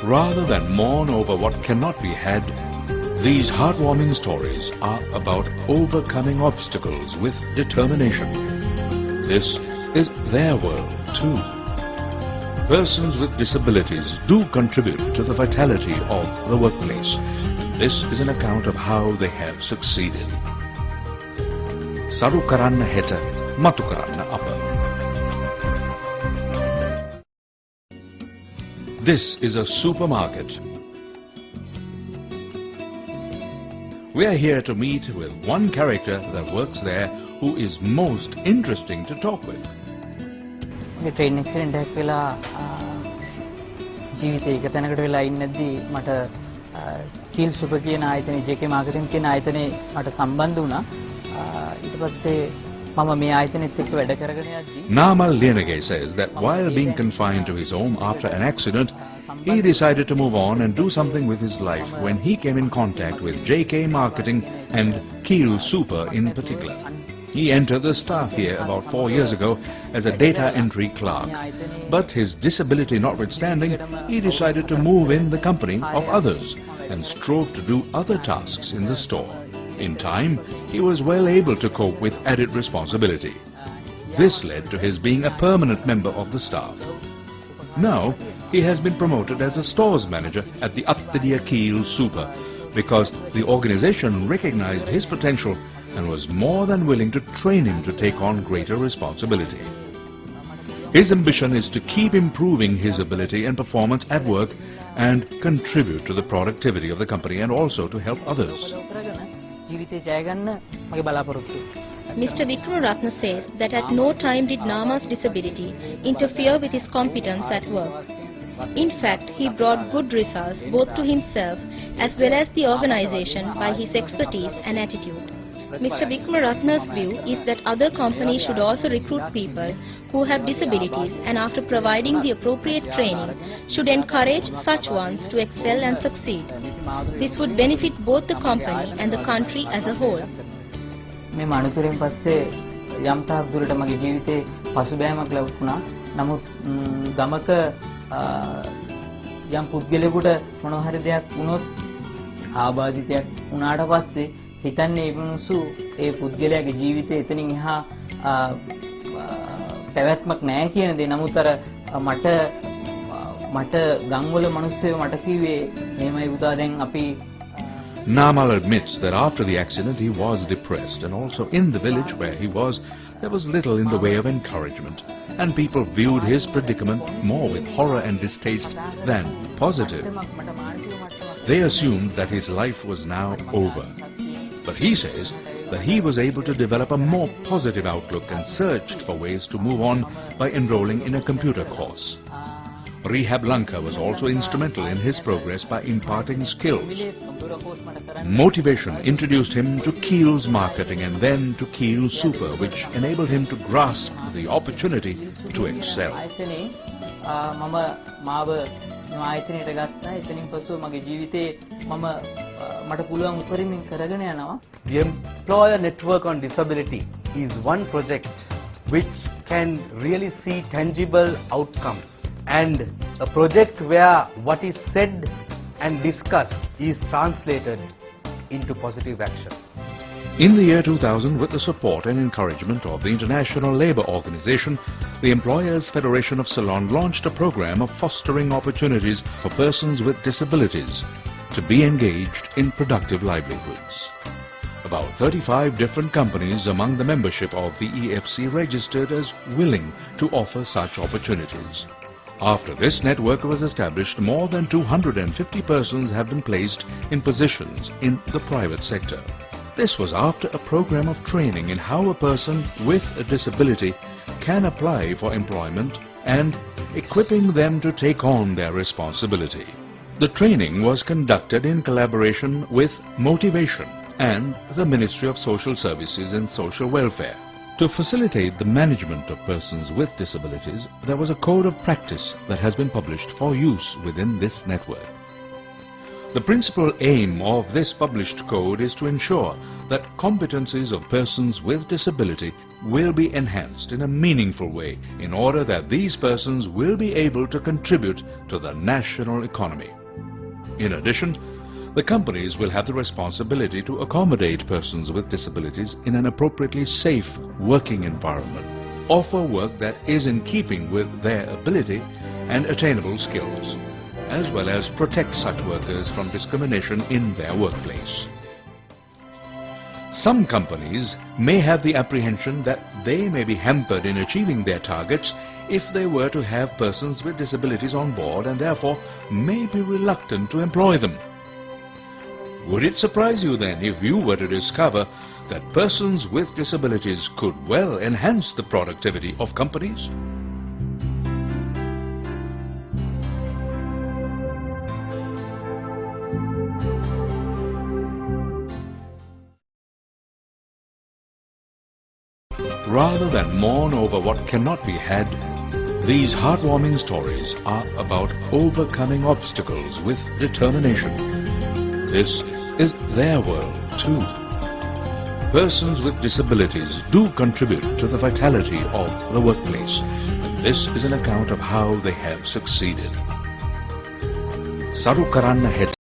Rather than mourn over what cannot be had, these heartwarming stories are about overcoming obstacles with determination. This is their world too. Persons with disabilities do contribute to the vitality of the workplace. This is an account of how they have succeeded. Saru Karanna Heta, Mathu Karanna Upper. This is a supermarket. We are here to meet with one character that works there who is most interesting to talk with. The train accident එකක් වෙලා ජීවිතේ එක තැනකට වෙලා ඉන්නදී මට කීල් super කියන ආයතනයේ JK marketing කියන ආයතනයේ මට සම්බන්ධ වුණා. ඊට පස්සේ මම මේ ආයතනෙත් එක්ක වැඩ කරගෙන යද්දී Namal Lienage says that while being confined to his home after an accident, he decided to move on and do something with his life when he came in contact with JK Marketing and Keel Super in particular. He entered the staff here about 4 years ago as a data entry clerk. But his disability notwithstanding, he decided to move in the company of others and strove to do other tasks in the store. In time, he was well able to cope with added responsibility. This led to his being a permanent member of the staff. Now, he has been promoted as a stores manager at the Attadiya Keel Super because the organization recognized his potential and was more than willing to train him to take on greater responsibility. His ambition is to keep improving his ability and performance at work and contribute to the productivity of the company and also to help others. Mr. Vikramaratne says that at no time did Nama's disability interfere with his competence at work. In fact, he brought good results both to himself as well as the organization by his expertise and attitude. Mr. Vikramaratne's view is that other companies should also recruit people who have disabilities and after providing the appropriate training should encourage such ones to excel and succeed. This would benefit both the company and the country as a whole. මේ මනුතුරෙන් පස්සේ යම් තාක් දුරට මගේ ජීවිතේ පසුබෑමක් ලැබුණා. නමුත් ගමක යම් පුද්ගලයෙකුට මොනවා හරි දෙයක් වුණොත් ආබාධිතයක් වුණාට පස්සේ හිතන්නේ ඒ මිනිස්සු ඒ පුද්ගලයාගේ ජීවිතේ එතනින් එහා පැවැත්මක් නැහැ කියන දේ. නමුත් අර මට ගම්වල මිනිස්සු මට කිව්වේ මේමයි පුතා දැන් අපි Namal admits that after the accident he was depressed, and also in the village where he was, there was little in the way of encouragement, and people viewed his predicament more with horror and distaste than positive. They assumed that his life was now over. But he says that he was able to develop a more positive outlook and searched for ways to move on by enrolling in a computer course. Rehab Lanka was also instrumental in his progress by imparting skills. Motivation introduced him to Keel's Marketing and then to Keel Super, which enabled him to grasp the opportunity to excel. The employer network on disability is one project which can really see tangible outcomes, and a project where what is said and discussed is translated into positive action. In the year 2000, with the support and encouragement of the International Labour Organization, the Employers Federation of Ceylon launched a program of fostering opportunities for persons with disabilities to be engaged in productive livelihoods. About 35 different companies among the membership of the EFC registered as willing to offer such opportunities. After this network was established, more than 250 persons have been placed in positions in the private sector. This was after a program of training in how a person with a disability can apply for employment and equipping them to take on their responsibility. The training was conducted in collaboration with Motivation and the Ministry of Social Services and Social Welfare. To facilitate the management of persons with disabilities, there was a code of practice that has been published for use within this network. The principal aim of this published code is to ensure that competencies of persons with disability will be enhanced in a meaningful way in order that these persons will be able to contribute to the national economy. In addition, the companies will have the responsibility to accommodate persons with disabilities in an appropriately safe working environment, offer work that is in keeping with their ability and attainable skills, as well as protect such workers from discrimination in their workplace. Some companies may have the apprehension that they may be hampered in achieving their targets if they were to have persons with disabilities on board and therefore may be reluctant to employ them. Would it surprise you then if you were to discover that persons with disabilities could well enhance the productivity of companies? Rather than mourn over what cannot be had, these heartwarming stories are about overcoming obstacles with determination. This is their world too. Persons with disabilities do contribute to the vitality of the workplace, and this is an account of how they have succeeded. Saru Karanna Heta.